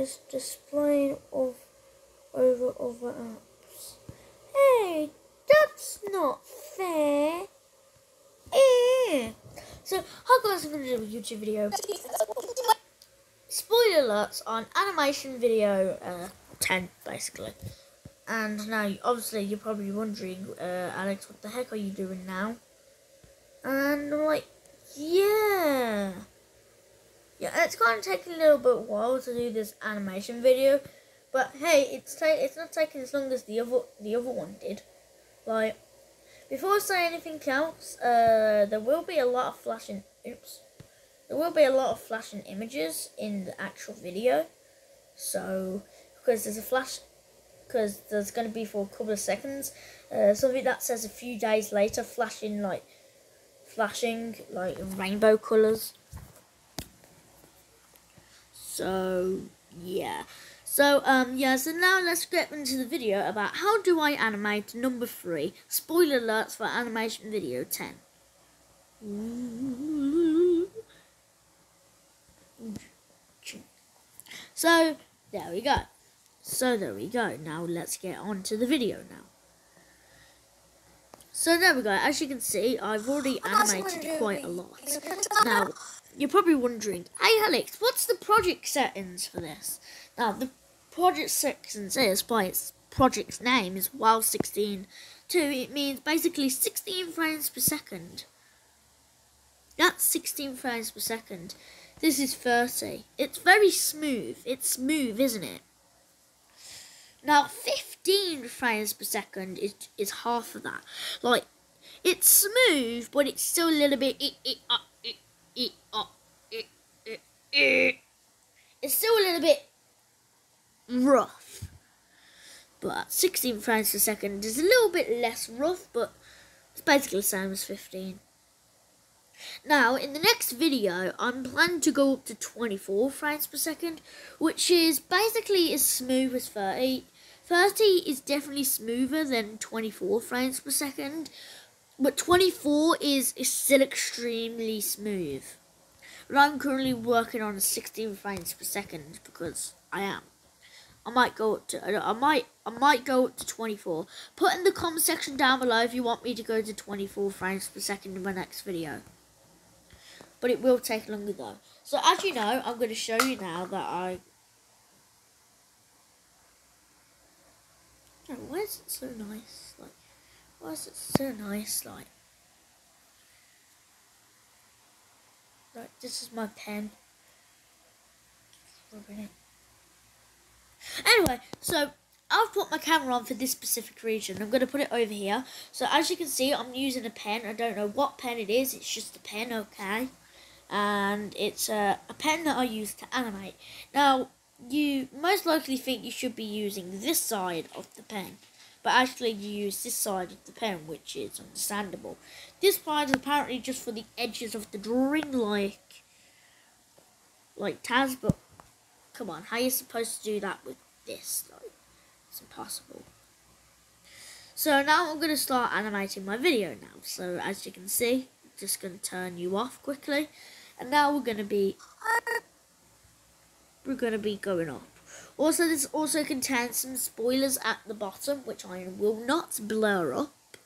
is displaying over other apps. Hey, that's not fair. So, hi guys, I'm going to do a YouTube video. Spoiler alerts on animation video 10, basically. And now, obviously, you're probably wondering, Alex, what the heck are you doing now? And I'm like, yeah, it's kind of taking a little bit while to do this animation video, but hey, it's not taking as long as the other one did. Like, before I say anything else, there will be a lot of flashing. There will be a lot of flashing images in the actual video. So, because there's going to be for a couple of seconds, something that says a few days later, flashing like rainbow colours. So yeah. So so now let's get into the video about how do I animate number 3, spoiler alerts for animation video 10. So there we go. Now let's get on to the video now. So there we go. As you can see, I've already animated quite a lot. Now, you're probably wondering, hey Alex, what's the project settings for this? Now, the project settings is, by its project's name, is WOW16 2. It means basically 16 frames per second. That's 16 frames per second. This is 30. It's very smooth. It's smooth, isn't it? Now, 15 frames per second is half of that. Like, it's smooth, but it's still a little bit... It's still a little bit rough. But 16 frames per second is a little bit less rough, but it's basically the same as 15. Now, in the next video, I'm planning to go up to 24 frames per second, which is basically as smooth as 30. 30 is definitely smoother than 24 frames per second, but 24 is still extremely smooth. But I'm currently working on 16 frames per second because I am. I might go up to 24. Put in the comment section down below if you want me to go to 24 frames per second in my next video. But it will take longer though. So as you know, I'm going to show you now that Oh, why is it so nice? Like, why is it so nice? Like, this is my pen. Anyway, so I've put my camera on for this specific region. I'm going to put it over here. So as you can see, I'm using a pen. I don't know what pen it is. It's just a pen, okay? And it's a pen that I use to animate. Now, you most likely think you should be using this side of the pen, but actually you use this side of the pen, which is understandable. This side is apparently just for the edges of the drawing, like Taz, but come on, how are you supposed to do that with this? Like, it's impossible. So now I'm going to start animating my video now. So as you can see, I'm just going to turn you off quickly, and now we're going to be going up. Also, this also contains some spoilers at the bottom, which I will not blur up.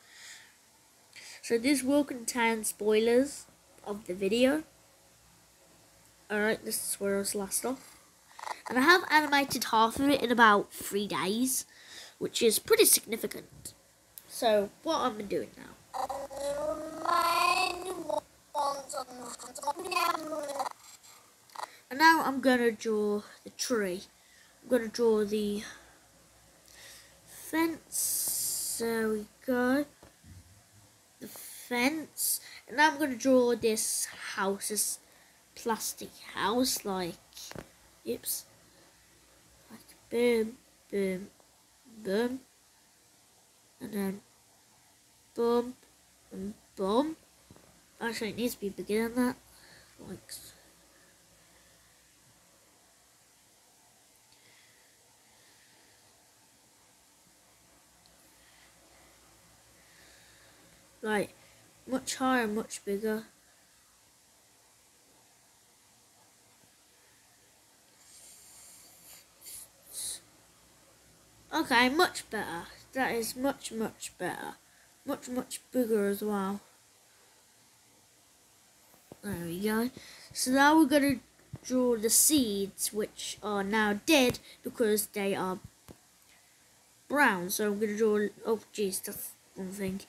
So this will contain spoilers of the video. Alright, this is where I was last off. And I have animated half of it in about 3 days, which is pretty significant. So, what am I doing now? And now I'm going to draw the tree. I'm going to draw the fence. There we go. The fence. And now I'm going to draw this house, this plastic house, like, oops. Like, boom, boom, boom. And then, boom, and boom. Actually, it needs to be bigger than that. Like, like, much higher, much bigger. Okay, much better. That is much better. Much bigger as well. There we go. So now we're going to draw the seeds, which are now dead because they are brown. So I'm going to draw, oh jeez, that's one thing.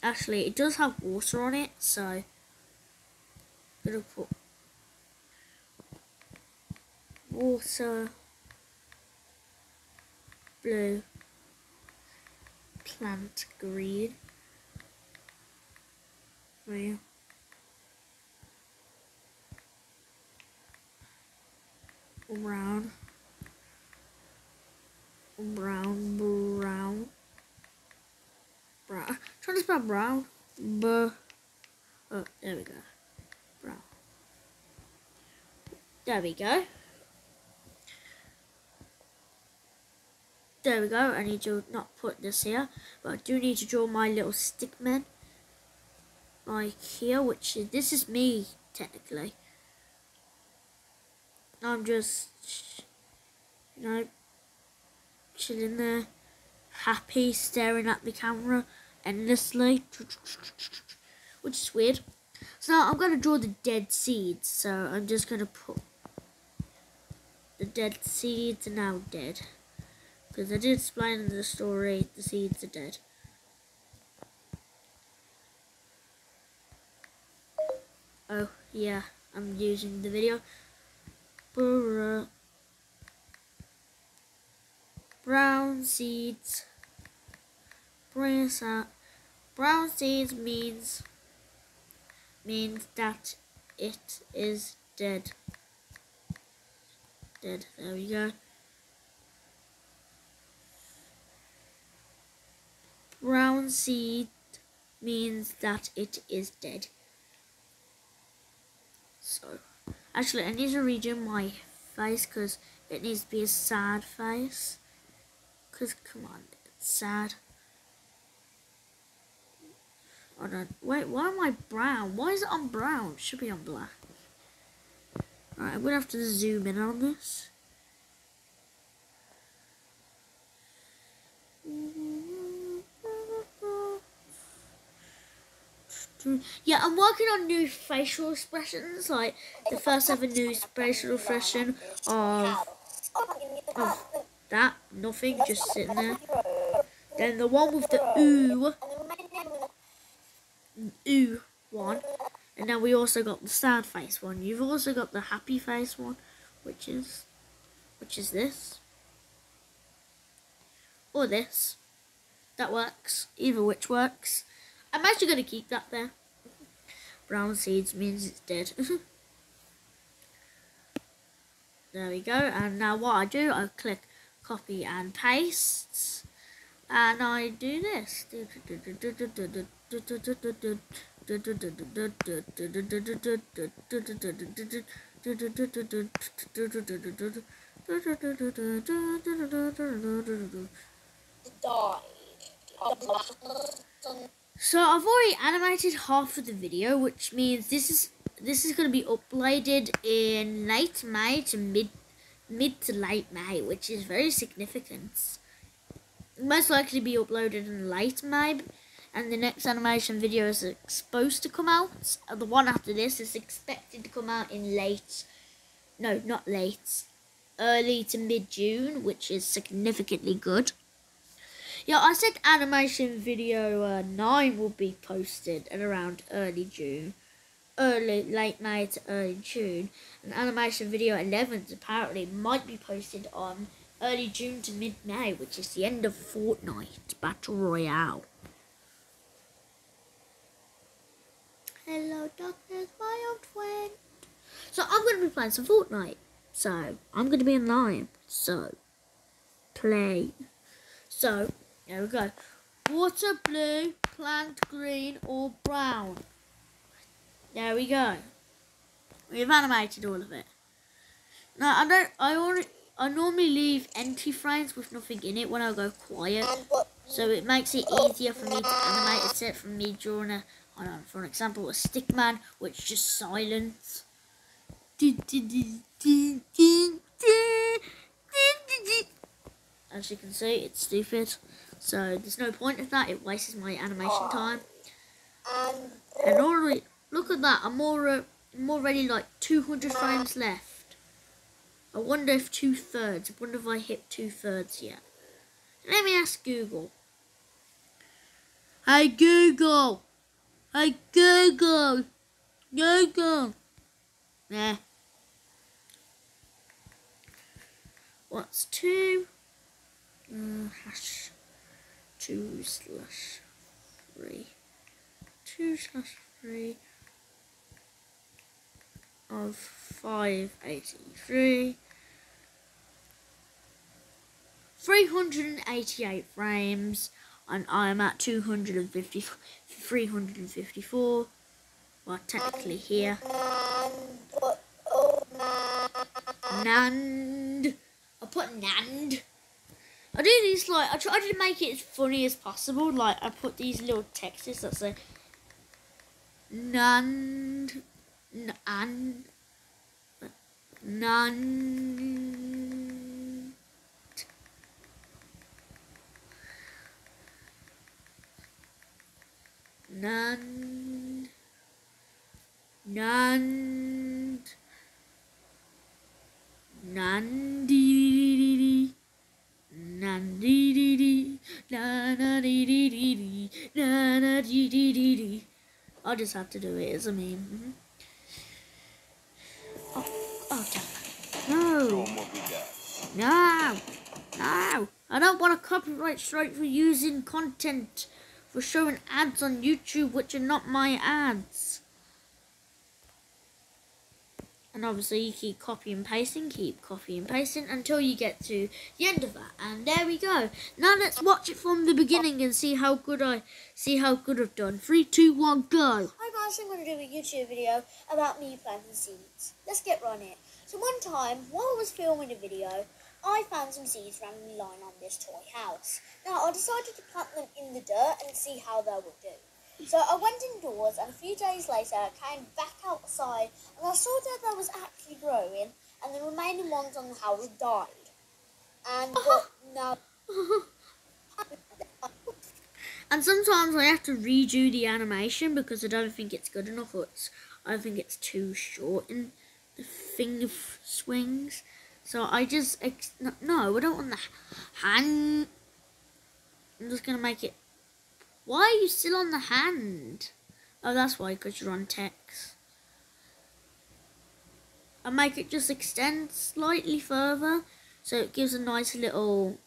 Actually, it does have water on it, so I'm going to put water, blue, plant green, green, brown, brown. Trying to spell brown. Oh, there we go. Brown. There we go. There we go. I need to not put this here, but I do need to draw my little stick man. Like here, which is, this is me, technically. I'm just, you know, chilling there, happy, staring at the camera endlessly, which is weird. So now I'm going to draw the dead seeds, so I'm just going to put the dead seeds are now dead. Because I did explain in the story, the seeds are dead. Oh, yeah, I'm using the video. Brown seeds. Brown seeds means that it is dead. Dead. There we go. Brown seed means that it is dead. So, actually, I need to redo my face because it needs to be a sad face. Because, come on, it's sad. Oh no, wait, why am I brown? Why is it on brown? It should be on black. Alright, I'm going to have to zoom in on this. Yeah, I'm working on new facial expressions, like the first ever new facial expression of that, nothing, just sitting there. Then the one with the ooh one, and then we also got the sad face one. You've also got the happy face one, which is this, or this. That works, either which works. I'm actually going to keep that there. Brown seeds means it's dead. There we go. And now what I do, I click copy and paste. And I do this. So I've already animated half of the video, which means this is going to be uploaded in late May to mid to late May, which is very significant. Most likely be uploaded in late May, and the next animation video is supposed to come out. The one after this is expected to come out in early to mid-June, which is significantly good. Yeah, I said animation video 9 will be posted at around late May to early June, and animation video 11 apparently might be posted on early June to mid-May, which is the end of Fortnite Battle Royale. Hello darkness, my old friend. So I'm going to be playing some Fortnite, so I'm going to be online, so play. So there we go. Water blue, plant green, or brown. There we go. We've animated all of it. Now I normally leave empty frames with nothing in it when I go quiet, so it makes it easier for me to animate, except for me drawing for example, a stick man, which just silence. as you can see, it's stupid. So there's no point of that. It wastes my animation time. And already, look at that. I'm already like 200 frames left. I wonder if 2/3. I wonder if I hit 2/3 yet. Let me ask Google. Hey Google. Hey Google. Google. Nah. What's 2? Hash 2/3. 2/3 of 583. 388 frames, and I'm at 354. Well, technically here. Nand. I put Nand. I do these like I try to make it as funny as possible. Like I put these little texts that say Nand, Nan, Nan, Nan, Nan, Nandi. I just have to do it as a meme. Oh, okay. No. No. No. I don't want a copyright strike for using content for showing ads on YouTube which are not my ads. And obviously you keep copy and pasting until you get to the end of that. And there we go. Now let's watch it from the beginning and see how good I've done. 3, 2, 1, go. Hi guys, I'm going to do a YouTube video about me planting seeds. Let's get right on it. So one time, while I was filming a video, I found some seeds randomly lying on this toy house. Now I decided to plant them in the dirt and see how they would do. So I went indoors, and a few days later I came back outside and I saw that they was actually growing, and the remaining ones on the house died. And but now And sometimes I have to redo the animation because I don't think it's good enough, or I think it's too short in the finger swings. So I just no, I don't want the hand. I'm just gonna make it. Why are you still on the hand? Oh, that's why, because you're on text. I make it just extend slightly further, so it gives a nice little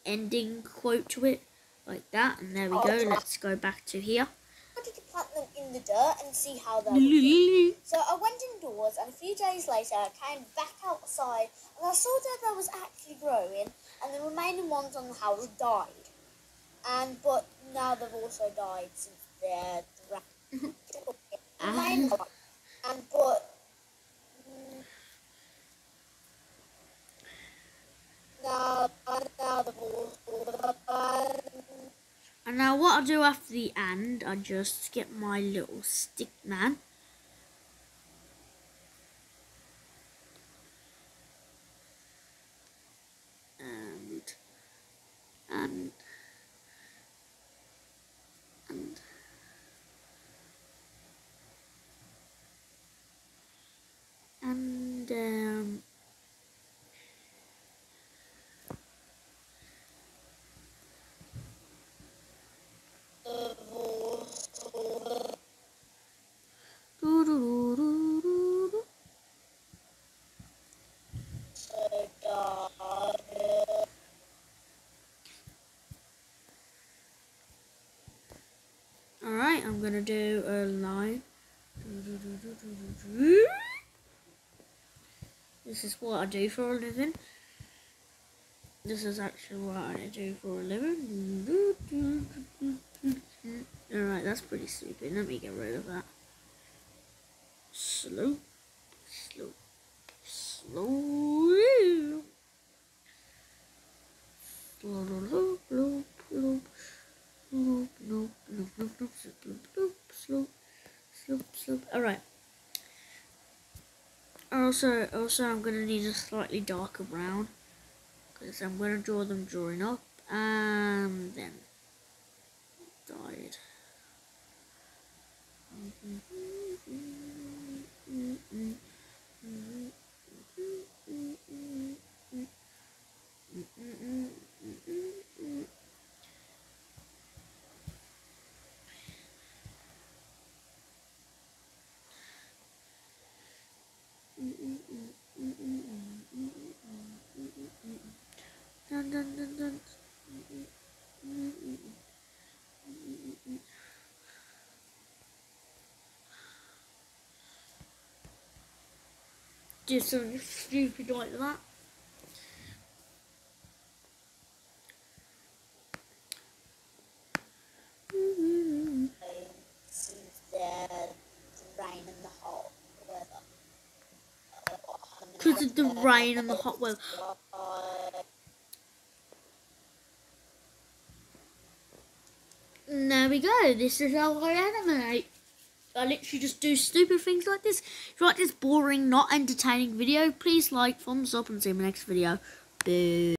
ending quote to it, like that. And there we go. Let's go back to here. I wanted to plant them in the dirt and see how they would do. So I went indoors, and a few days later I came back outside and I saw that they was actually growing, and the remaining ones on the house died. But now they've also died since they're And now what I do after the and, I just get my little stick man. Alright, I'm gonna do a line. This is what I do for a living. This is actually what I do for a living. Alright, that's pretty stupid. Let me get rid of that. Slow. Alright. Also I'm gonna need a slightly darker brown, this. I'm going to draw them drawing up, and then died. Dun, dun, dun, dun. Do something stupid like that. Because of the rain and the hot weather. And there we go. This is how I animate. I literally just do stupid things like this. If you like this boring, not entertaining video, please like, thumbs up, and see you in my next video. Boo.